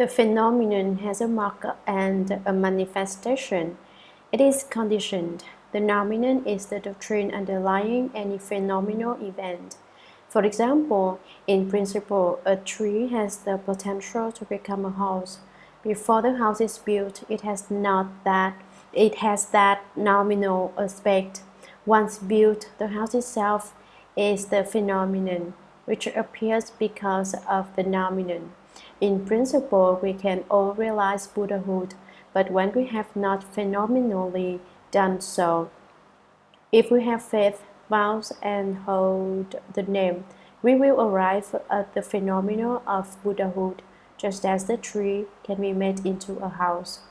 The phenomenon has a mark and a manifestation. It is conditioned. The nomenon is the doctrine underlying any phenomenal event. For example, in principle, a tree has the potential to become a house. Before the house is built, it has that nominal aspect. Once built, the house itself is the phenomenon, which appears because of the nomenon. In principle, we can all realize Buddhahood, but when we have not phenomenally done so, if we have faith, vows, and hold the name, we will arrive at the phenomenon of Buddhahood, just as the tree can be made into a house.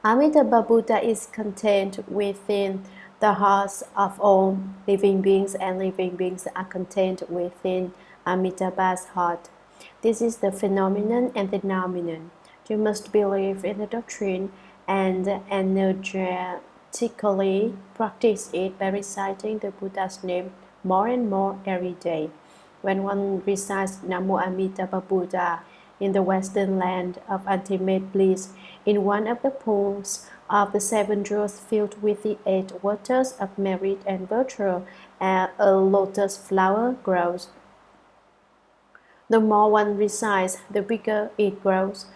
Amitabha Buddha is contained within the hearts of all living beings, and living beings are contained within Amitabha's heart. This is the phenomenon and the nomenon. You must believe in the doctrine and energetically practice it by reciting the Buddha's name more and more every day. When one recites Namo Amitabha Buddha in the western land of ultimate bliss, in one of the pools of the seven jewels filled with the 8 waters of merit and virtue, a lotus flower grows. The more one recites, the bigger it grows,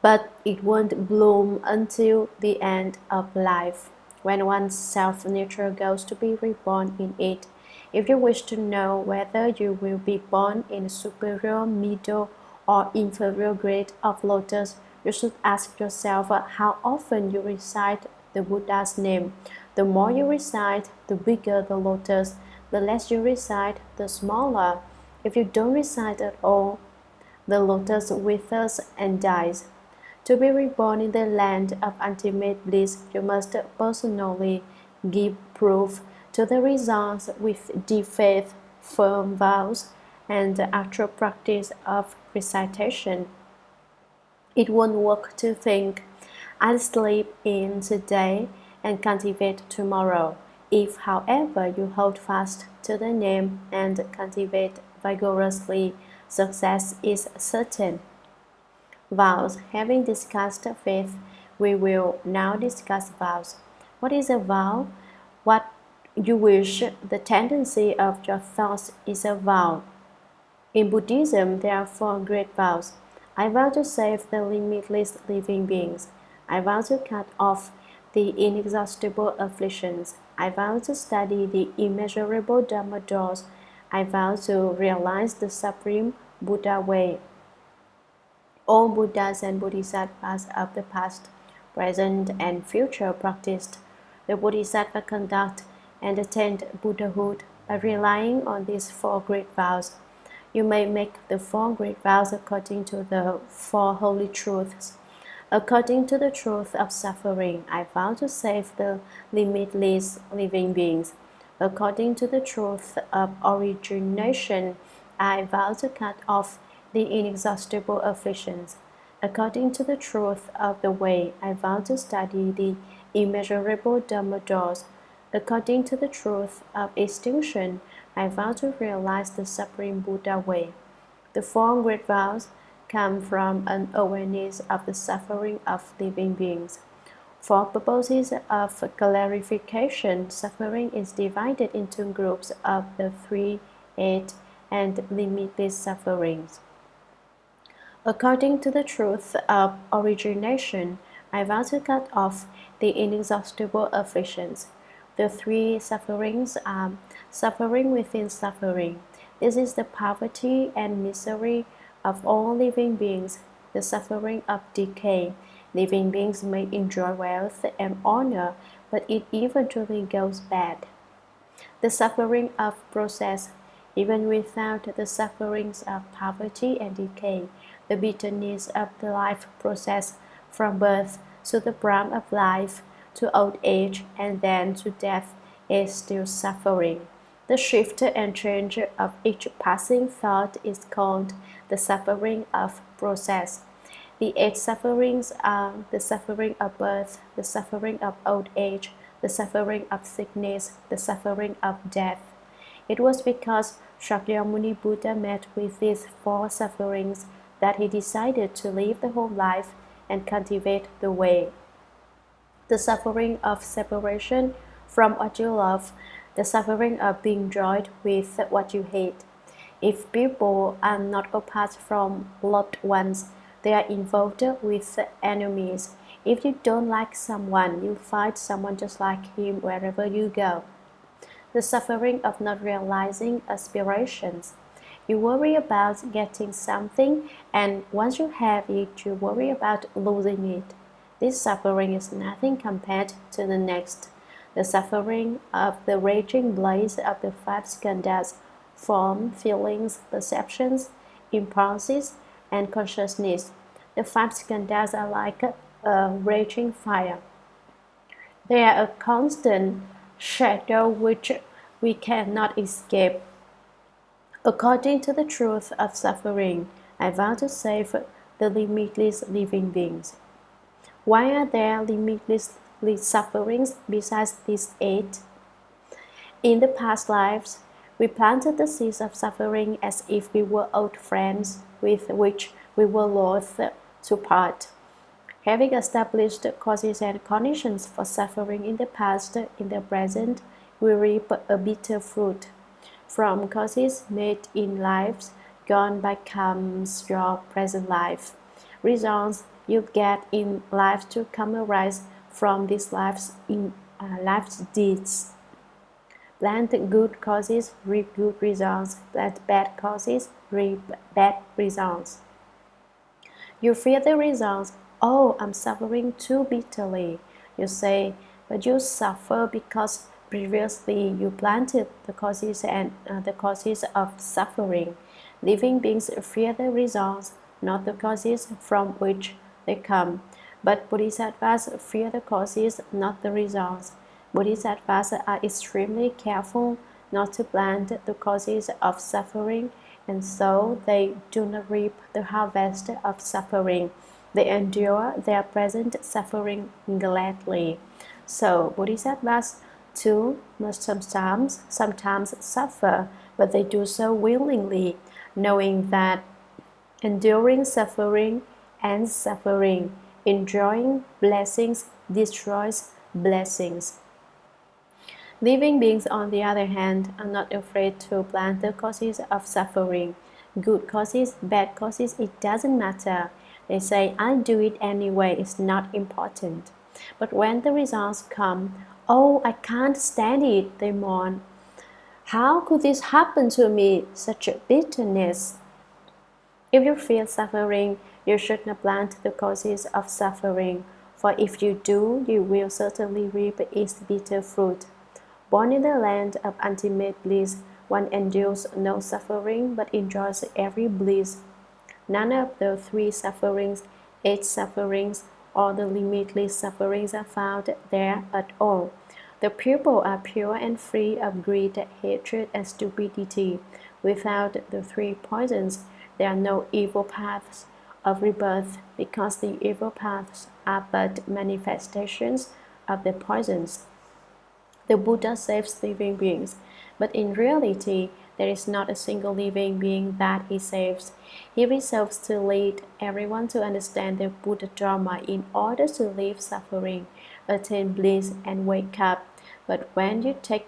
but it won't bloom until the end of life, when one's self-nature goes to be reborn in it. If you wish to know whether you will be born in a superior, middle, or inferior grade of lotus, you should ask yourself how often you recite the Buddha's name. The more you recite, the bigger the lotus. The less you recite, the smaller. If you don't recite at all, the lotus withers and dies. To be reborn in the land of ultimate bliss, you must personally give proof to the results with deep faith, firm vows, and the actual practice of recitation. It won't work to think, I'll sleep in today and cultivate tomorrow. If, however, you hold fast to the name and cultivate vigorously, success is certain. Vows. Having discussed faith, we will now discuss vows. What is a vow? What you wish, the tendency of your thoughts is a vow. In Buddhism, there are 4 great vows. I vow to save the limitless living beings. I vow to cut off the inexhaustible afflictions. I vow to study the immeasurable Dharma doors. I vow to realize the supreme Buddha way. All Buddhas and Bodhisattvas of the past, present, and future practiced the Bodhisattva conduct and attained Buddhahood by relying on these 4 great vows. You may make the 4 great vows according to the 4 holy truths. According to the truth of suffering, I vow to save the limitless living beings. According to the truth of origination, I vow to cut off the inexhaustible afflictions. According to the truth of the way, I vow to study the immeasurable Dharma doors. According to the truth of extinction, I vow to realize the supreme Buddha way. The 4 great vows come from an awareness of the suffering of living beings. For purposes of clarification, suffering is divided into groups of the 3, 8, and limitless sufferings. According to the truth of origination, I vow to cut off the inexhaustible afflictions. The 3 sufferings are suffering within suffering. This is the poverty and misery of all living beings, the suffering of decay. Living beings may enjoy wealth and honor, but it eventually goes bad. The suffering of process, even without the sufferings of poverty and decay, the bitterness of the life process from birth to the prime of life, to old age, and then to death is still suffering. The shift and change of each passing thought is called the suffering of process. The 8 sufferings are the suffering of birth, the suffering of old age, the suffering of sickness, the suffering of death. It was because Shakyamuni Buddha met with these 4 sufferings that he decided to live the whole life and cultivate the way. The suffering of separation from what you love, the suffering of being joined with what you hate. If people are not apart from loved ones, they are involved with enemies. If you don't like someone, you'll find someone just like him wherever you go. The suffering of not realizing aspirations. You worry about getting something, and once you have it, you worry about losing it. This suffering is nothing compared to the next. The suffering of the raging blaze of the five skandhas, form, feelings, perceptions, impulses, and consciousness. The five skandhas are like a raging fire. They are a constant shadow which we cannot escape. According to the truth of suffering, I vow to save the limitless living beings. Why are there limitless sufferings besides these 8? In the past lives, we planted the seeds of suffering as if we were old friends with which we were loath to part. Having established causes and conditions for suffering in the past, in the present, we reap a bitter fruit. From causes made in lives gone by comes your present life. Results you get in life to come arise from these life's deeds. Plant good causes, reap good results. Plant bad causes, reap bad results. You fear the results. Oh, I'm suffering too bitterly. You say, but you suffer because previously you planted the causes and the causes of suffering. Living beings fear the results, not the causes from which they come. But Bodhisattvas fear the causes, not the results. Bodhisattvas are extremely careful not to plant the causes of suffering, and so they do not reap the harvest of suffering. They endure their present suffering gladly. So Bodhisattvas too must sometimes suffer, but they do so willingly, knowing that enduring suffering ends suffering, enjoying blessings destroys blessings. Living beings, on the other hand, are not afraid to plant the causes of suffering. Good causes, bad causes, it doesn't matter. They say, I'll do it anyway, it's not important. But when the results come, oh, I can't stand it, they mourn. How could this happen to me? Such a bitterness. If you feel suffering, you should not plant the causes of suffering, for if you do, you will certainly reap its bitter fruit. Born in the land of ultimate bliss, one endures no suffering but enjoys every bliss. None of the 3 sufferings, 8 sufferings, or the limitless sufferings are found there at all. The people are pure and free of greed, hatred, and stupidity. Without the 3 poisons, there are no evil paths of rebirth, because the evil paths are but manifestations of the poisons. The Buddha saves living beings, but in reality, there is not a single living being that he saves. He resolves to lead everyone to understand the Buddha Dharma in order to leave suffering, attain bliss, and wake up. But when you take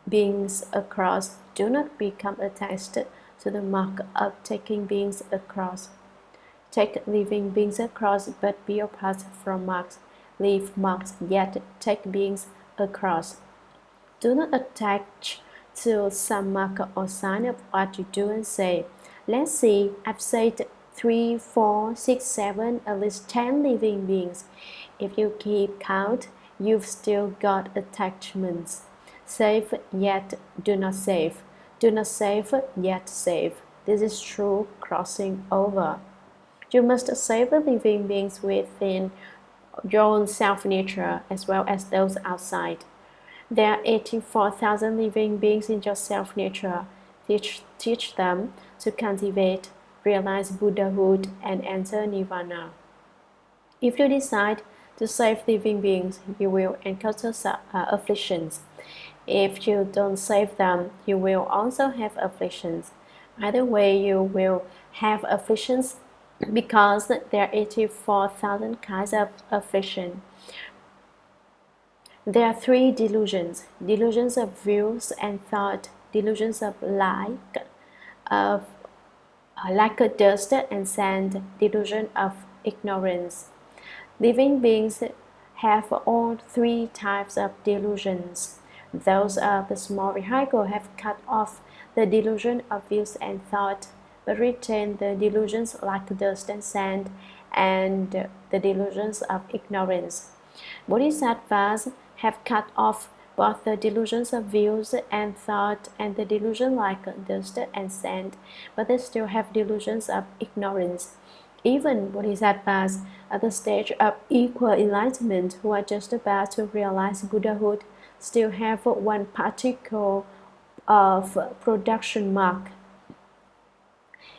beings across, do not become attached to the mark of taking beings across. Take living beings across, but be apart from marks. Leave marks, yet take beings across. Do not attach to some mark or sign of what you do and say, let's see, I've saved 3, 4, 6, 7, at least 10 living beings. If you keep count, you've still got attachments. Save yet do not save. Do not save yet save. This is true crossing over. You must save the living beings within your own self-nature as well as those outside. There are 84,000 living beings in your self-nature. Teach them to cultivate, realize Buddhahood, and enter Nirvana. If you decide to save living beings, you will encounter afflictions. If you don't save them, you will also have afflictions. Either way, you will have afflictions because there are 84,000 kinds of affliction. There are three delusions: delusions of views and thought, delusions of like a dust and sand, delusion of ignorance. Living beings have all three types of delusions. Those of the small vehicle have cut off the delusion of views and thought, but retain the delusions like dust and sand and the delusions of ignorance. Bodhisattvas have cut off both the delusions of views and thought and the delusion like dust and sand, but they still have delusions of ignorance. Even Bodhisattvas at the stage of equal enlightenment who are just about to realize Buddhahood still have one particle of production mark.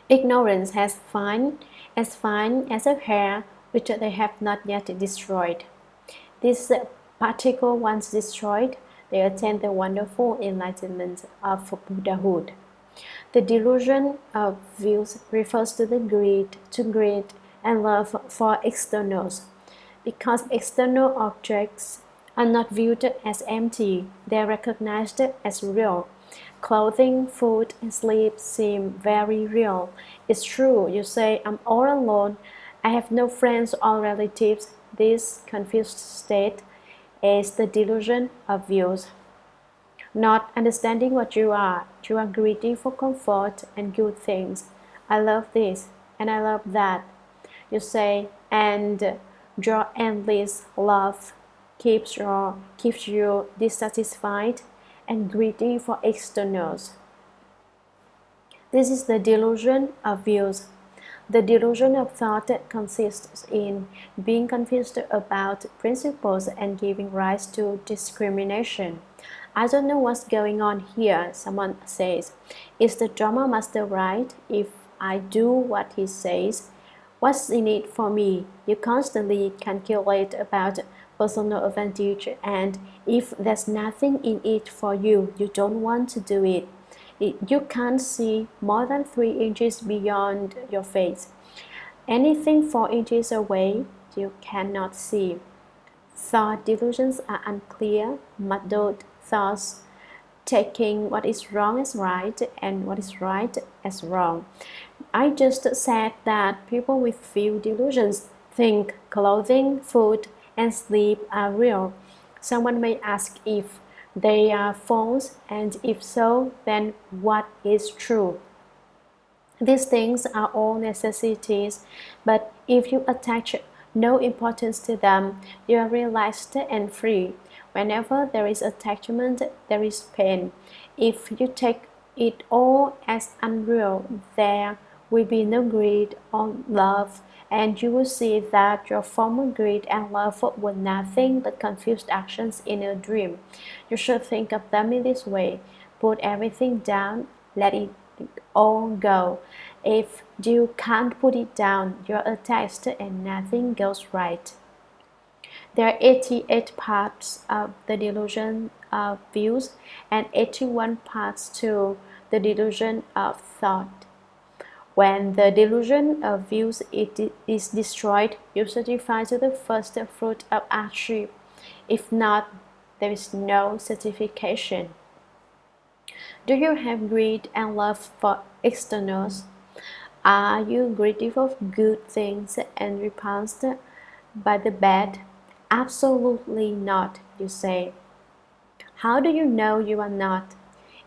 Ignorance has fine as a hair which they have not yet destroyed. This particle once destroyed, they attain the wonderful enlightenment of Buddhahood. The delusion of views refers to the greed and love for externals. Because external objects are not viewed as empty, they are recognized as real. Clothing, food, and sleep seem very real. It's true, you say, I'm all alone, I have no friends or relatives. This confused state is the delusion of views. Not understanding what you are greedy for comfort and good things. I love this and I love that, you say, and your endless love keeps you dissatisfied and greedy for externals. This is the delusion of views. The delusion of thought consists in being confused about principles and giving rise to discrimination. I don't know what's going on here, someone says. Is the drama master right? If I do what he says, what's in it for me? You constantly calculate about personal advantage, and if there's nothing in it for you, you don't want to do it. You can't see more than 3 inches beyond your face. Anything 4 inches away, you cannot see. Thought delusions are unclear, muddled thoughts, taking what is wrong as right and what is right as wrong. I just said that people with few delusions think clothing, food, and sleep are real. Someone may ask if they are false, and if so, then what is true? These things are all necessities, but if you attach no importance to them, you are relaxed and free. Whenever there is attachment, there is pain. If you take it all as unreal, there will be no greed or love, and you will see that your former greed and love were nothing but confused actions in a dream. You should think of them in this way. Put everything down, let it all go. If you can't put it down, you're attached and nothing goes right. There are 88 parts of the delusion of views and 81 parts to the delusion of thought. When the delusion of views is destroyed, you certify to the first fruit of hardship. If not, there is no certification. Do you have greed and love for externals? Are you greedy for good things and repulsed by the bad? Absolutely not, you say. How do you know you are not?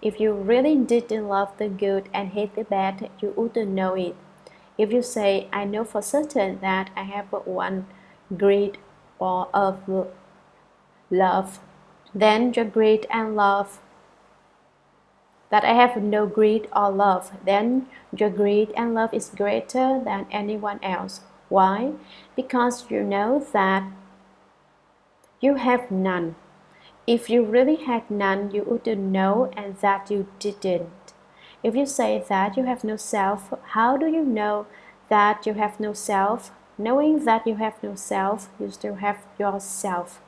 If you really didn't love the good and hate the bad, you wouldn't know it. If you say, I know for certain that I have one greed or of love, then your greed and love, that I have no greed or love, then your greed and love is greater than anyone else. Why? Because you know that you have none. If you really had none, you wouldn't know, and that you didn't. If you say that you have no self, how do you know that you have no self? Knowing that you have no self, you still have yourself.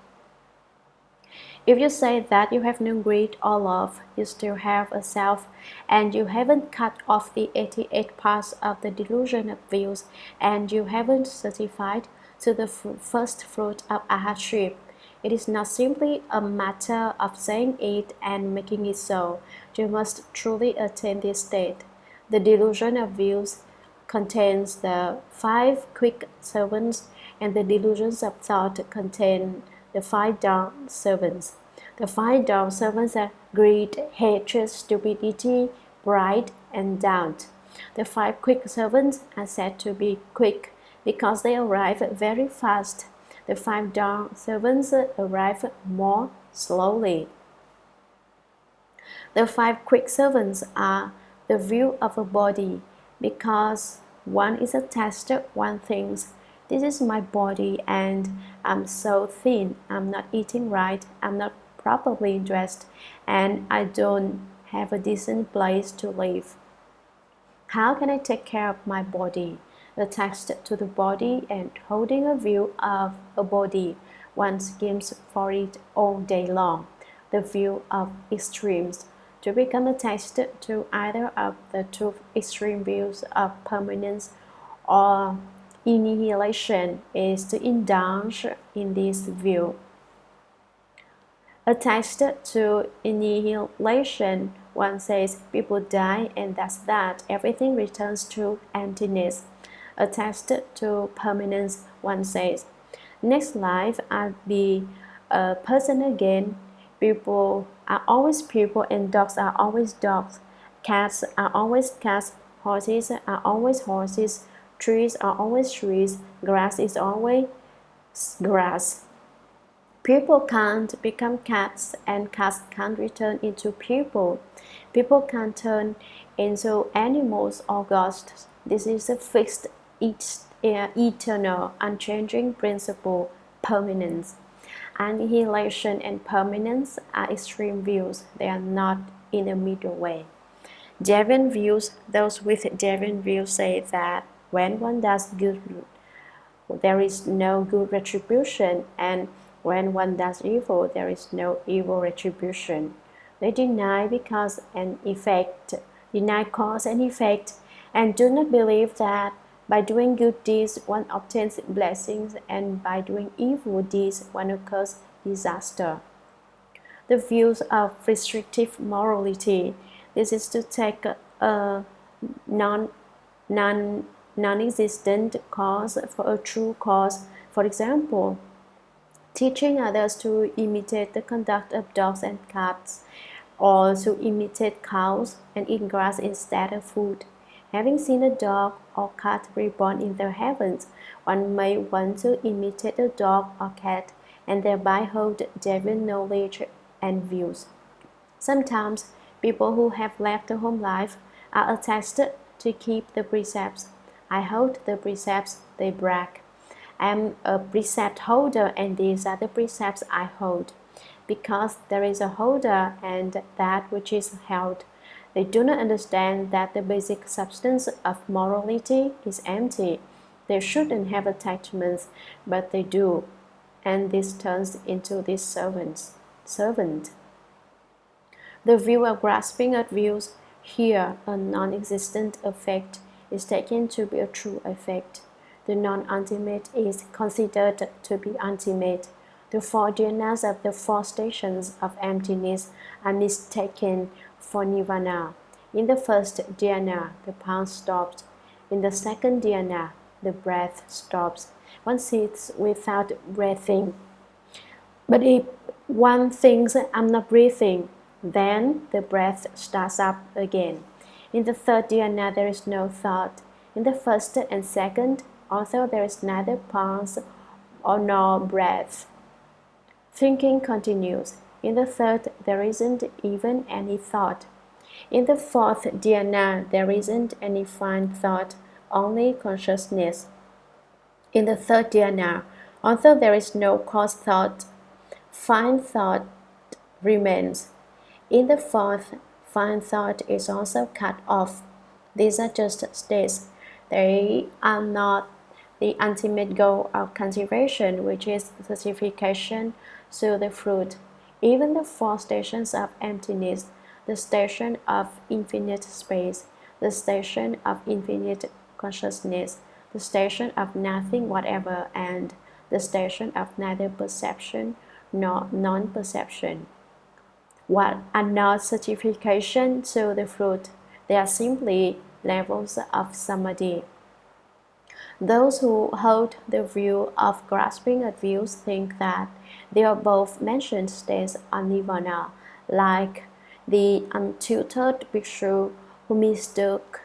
If you say that you have no greed or love, you still have a self, and you haven't cut off the 88 parts of the delusion of views, and you haven't certified to the first fruit of arhatship. It is not simply a matter of saying it and making it so. You must truly attain this state. The delusion of views contains the 5 quick servants, and the delusions of thought contain the 5 dark servants. The 5 dark servants are greed, hatred, stupidity, pride, and doubt. The 5 quick servants are said to be quick because they arrive very fast. The 5 dark servants arrive more slowly. The 5 quick servants are the view of a body, because one is attached to one thinks, this is my body and I'm so thin, I'm not eating right, I'm not properly dressed, and I don't have a decent place to live. How can I take care of my body? Attached to the body and holding a view of a body, one schemes for it all day long. The view of extremes. To become attached to either of the 2 extreme views of permanence or annihilation is to indulge in this view. Attached to annihilation, one says people die and that's that, everything returns to emptiness. Attached to permanence, one says, next life I'll be a person again. People are always people and dogs are always dogs. Cats are always cats. Horses are always horses. Trees are always trees. Grass is always grass. People can't become cats and cats can't return into people. People can't turn into animals or ghosts. This is a fixed, eternal, unchanging principle, permanence. Annihilation and permanence are extreme views. They are not in the middle way. Deviant views, those with deviant views say that when one does good, there is no good retribution, and when one does evil, there is no evil retribution. They deny because and effect, deny cause and effect, and do not believe that by doing good deeds one obtains blessings, and by doing evil deeds one incurs disaster. The views of restrictive morality. This is to take a non-existent cause for a true cause. For example, teaching others to imitate the conduct of dogs and cats, or to imitate cows and eat grass instead of food. Having seen a dog or cat reborn in the heavens, one may want to imitate a dog or cat and thereby hold deviant knowledge and views. Sometimes people who have left the home life are attached to keep the precepts. I hold the precepts, they brag. I am a precept holder and these are the precepts I hold. Because there is a holder and that which is held. They do not understand that the basic substance of morality is empty. They shouldn't have attachments, but they do. And this turns into this servant. The view of grasping at views, here a non-existent effect, is taken to be a true effect. The non-ultimate is considered to be ultimate. The 4 dhyanas of the 4 stations of emptiness are mistaken for nirvana. In the first dhyana, the pulse stops. In the second dhyana, the breath stops. One sits without breathing. But if one thinks, I'm not breathing, then the breath starts up again. In the third dhyana, there is no thought. In the first and second, although there is neither pulse or nor breath, thinking continues. In the third, there isn't even any thought. In the fourth dhyana, there isn't any fine thought, only consciousness. In the third dhyana, although there is no coarse thought, fine thought remains. In the fourth, fine thought is also cut off. These are just states. They are not the ultimate goal of cultivation, which is certification to the fruit. Even the four stations of emptiness, the station of infinite space, the station of infinite consciousness, the station of nothing whatever, and the station of neither perception nor non-perception, what are not certification to the fruit. They are simply levels of samadhi. Those who hold the view of grasping at views think that they are both mentioned states of nirvana, like the untutored bhikshu who mistook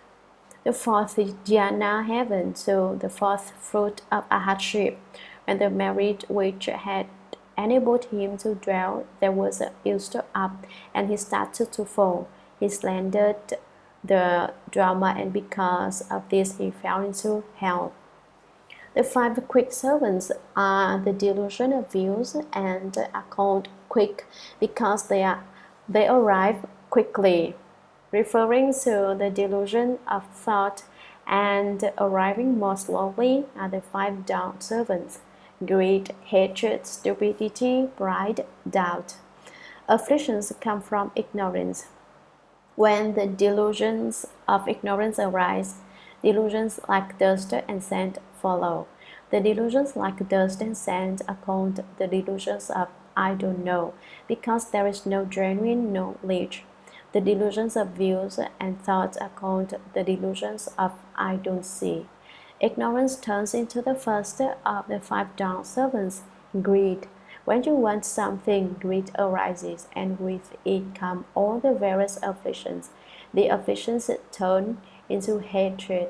the fourth jhana heaven to the fourth fruit of arhatship, when the merit which had enabled him to dwell there was used up and he started to fall. He slandered the Dharma, and because of this he fell into hell. The five quick servants are the delusion of views and are called quick because they arrive quickly, referring to the delusion of thought, and arriving more slowly are the five down servants: greed, hatred, stupidity, pride, doubt. Afflictions come from ignorance. When the delusions of ignorance arise, delusions like dust and sand follow. The delusions like dust and sand are called the delusions of I don't know, because there is no genuine knowledge. The delusions of views and thoughts are called the delusions of I don't see. Ignorance turns into the first of the five down servants, greed. When you want something, greed arises, and with it come all the various afflictions. The afflictions turn into hatred,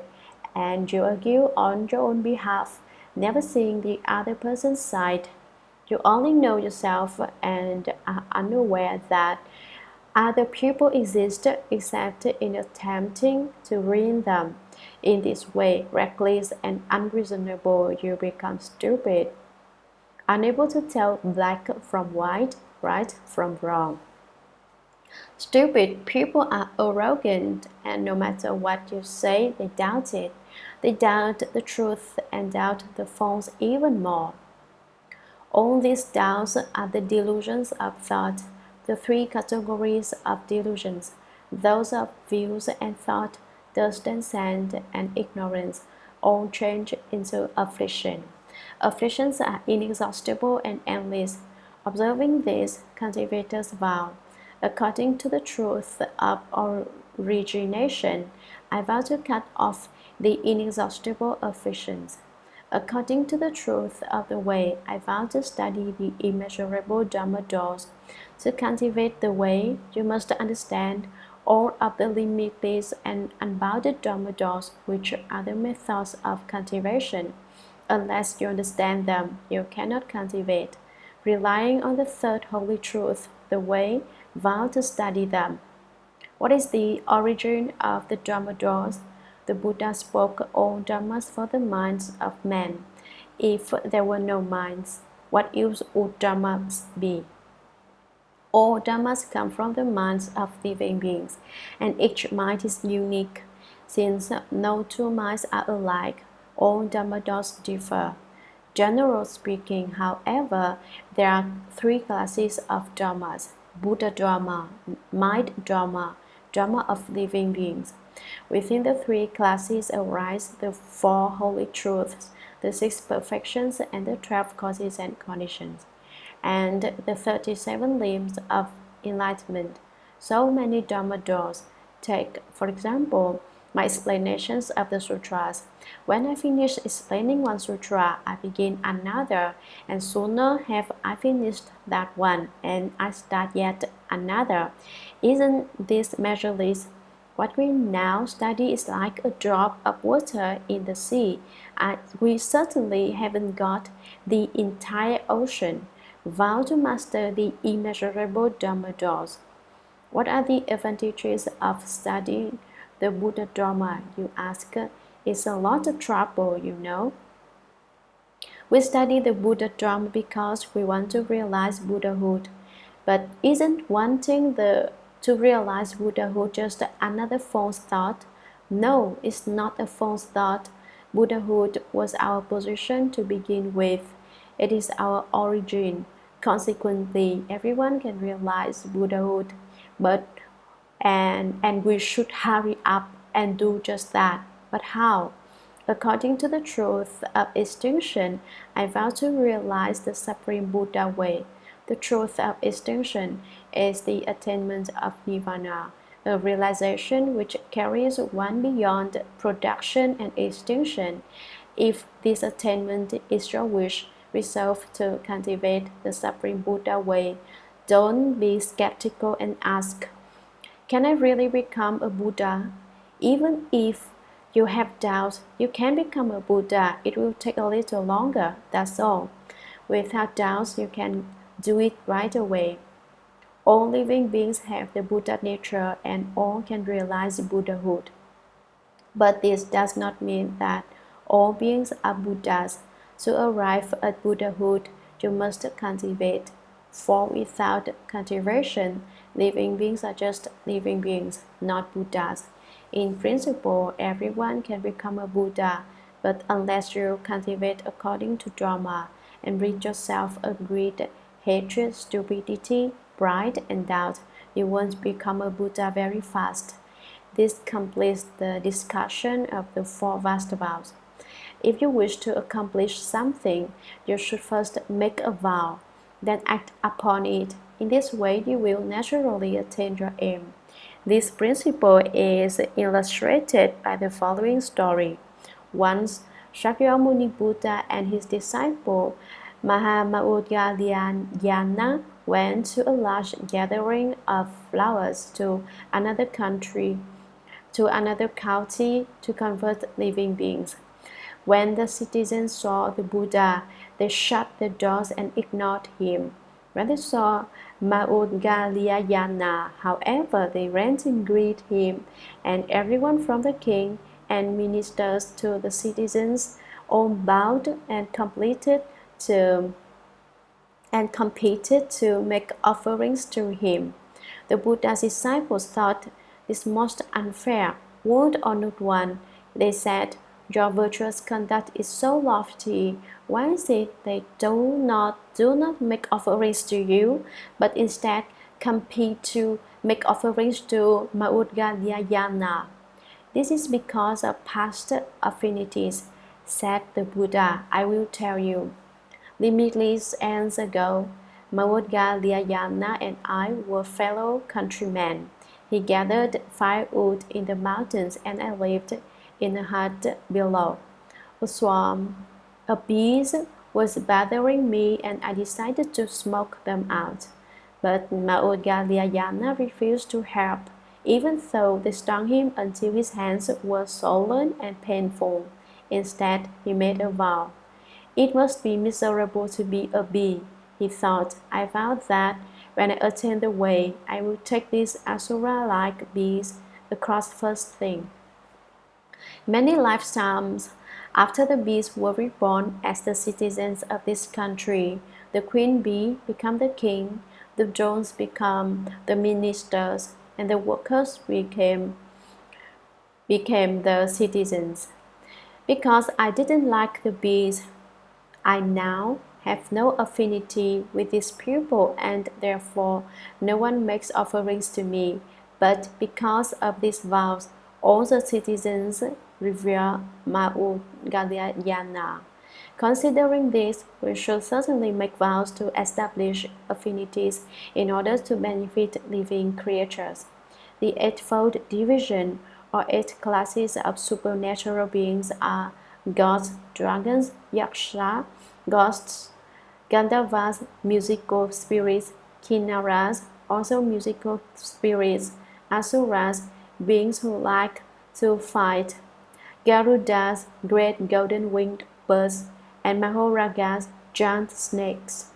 and you argue on your own behalf, never seeing the other person's side. You only know yourself and are unaware that other people exist except in attempting to ruin them. In this way, reckless and unreasonable, you become stupid, unable to tell black from white, right from wrong. Stupid people are arrogant, and no matter what you say, they doubt it. They doubt the truth and doubt the false even more. All these doubts are the delusions of thought, the three categories of delusions, those of views and thought, dust and sand, and ignorance, all change into affliction. Afflictions are inexhaustible and endless. Observing this, cultivators vow, according to the truth of origination, I vow to cut off the inexhaustible afflictions. According to the truth of the way, I vow to study the immeasurable Dharma doors. To cultivate the way, you must understand all of the limitless and unbounded Dharma doors, which are the methods of cultivation. Unless you understand them, you cannot cultivate. Relying on the third holy truth, the way, vow to study them. What is the origin of the Dharma doors? The Buddha spoke all dharmas for the minds of men. If there were no minds, what use would dharmas be? All dharmas come from the minds of living beings, and each mind is unique. Since no two minds are alike, all dharma doors differ. Generally speaking, however, there are three classes of dharmas: Buddha Dharma, Mind Dharma, Dharma of living beings. Within the three classes arise the four holy truths, the six perfections, and the 12 causes and conditions, and the 37 limbs of enlightenment. So many Dharma doors. Take, for example, my explanations of the sutras. When I finish explaining one sutra, I begin another, and sooner have I finished that one, and I start yet another. Isn't this measureless? What we now study is like a drop of water in the sea. We certainly haven't got the entire ocean. Vow to master the immeasurable Dharma doors. What are the advantages of studying the Buddha Dharma, you ask? It's a lot of trouble, you know. We study the Buddha Dharma because we want to realize Buddhahood. But isn't wanting to realize Buddhahood just another false thought? No, it's not a false thought. Buddhahood was our position to begin with. It is our origin. Consequently, everyone can realize Buddhahood, and we should hurry up and do just that. But how? According to the truth of extinction, I vow to realize the Supreme Buddha way. The truth of extinction is the attainment of Nirvana, a realization which carries one beyond production and extinction. If this attainment is your wish, resolve to cultivate the Supreme Buddha way. Don't be skeptical and ask, can I really become a Buddha? Even if you have doubts, you can become a Buddha. It will take a little longer, that's all. Without doubts, you can do it right away. All living beings have the Buddha nature and all can realize Buddhahood. But this does not mean that all beings are Buddhas. To arrive at Buddhahood, you must cultivate. For without cultivation, living beings are just living beings, not Buddhas. In principle, everyone can become a Buddha, but unless you cultivate according to Dharma and rid yourself of greed, hatred, stupidity, pride, and doubt, you won't become a Buddha very fast. This completes the discussion of the four vast vows. If you wish to accomplish something, you should first make a vow, then act upon it. In this way, you will naturally attain your aim. This principle is illustrated by the following story. Once, Shakyamuni Buddha and his disciple Mahamaugalyana went to a large gathering of flowers to another county to convert living beings. When the citizens saw the Buddha, they shut the doors and ignored him. When they saw Maudgalyayana, however, they ran to greet him, and everyone from the king and ministers to the citizens all bowed and competed to make offerings to him. The Buddha's disciples thought this most unfair. Would or not one, they said, your virtuous conduct is so lofty. Why is it they do not make offerings to you, but instead compete to make offerings to Maudgalyayana? This is because of past affinities, said the Buddha. I will tell you. Limitless ages ago, Maudgalyayana and I were fellow countrymen. He gathered firewood in the mountains and I lived in a hut below. A swarm of bees was bothering me and I decided to smoke them out. But Maudgalyayana refused to help, even though they stung him until his hands were swollen and painful. Instead, he made a vow. It must be miserable to be a bee, he thought. I vowed that when I attain the way, I will take these asura-like bees across first thing. Many lifetimes after the bees were reborn as the citizens of this country, the queen bee became the king, the drones became the ministers, and the workers became the citizens. Because I didn't like the bees, I now have no affinity with these people and therefore no one makes offerings to me. But because of these vows, all the citizens revere Maudgalyayana. Considering this, we should certainly make vows to establish affinities in order to benefit living creatures. The eightfold division or 8 classes of supernatural beings are gods, dragons, yaksha, ghosts, Gandharvas, musical spirits, kinnaras, also musical spirits, asuras, beings who like to fight, Garudas, great golden-winged birds, and Mahoragas, giant snakes.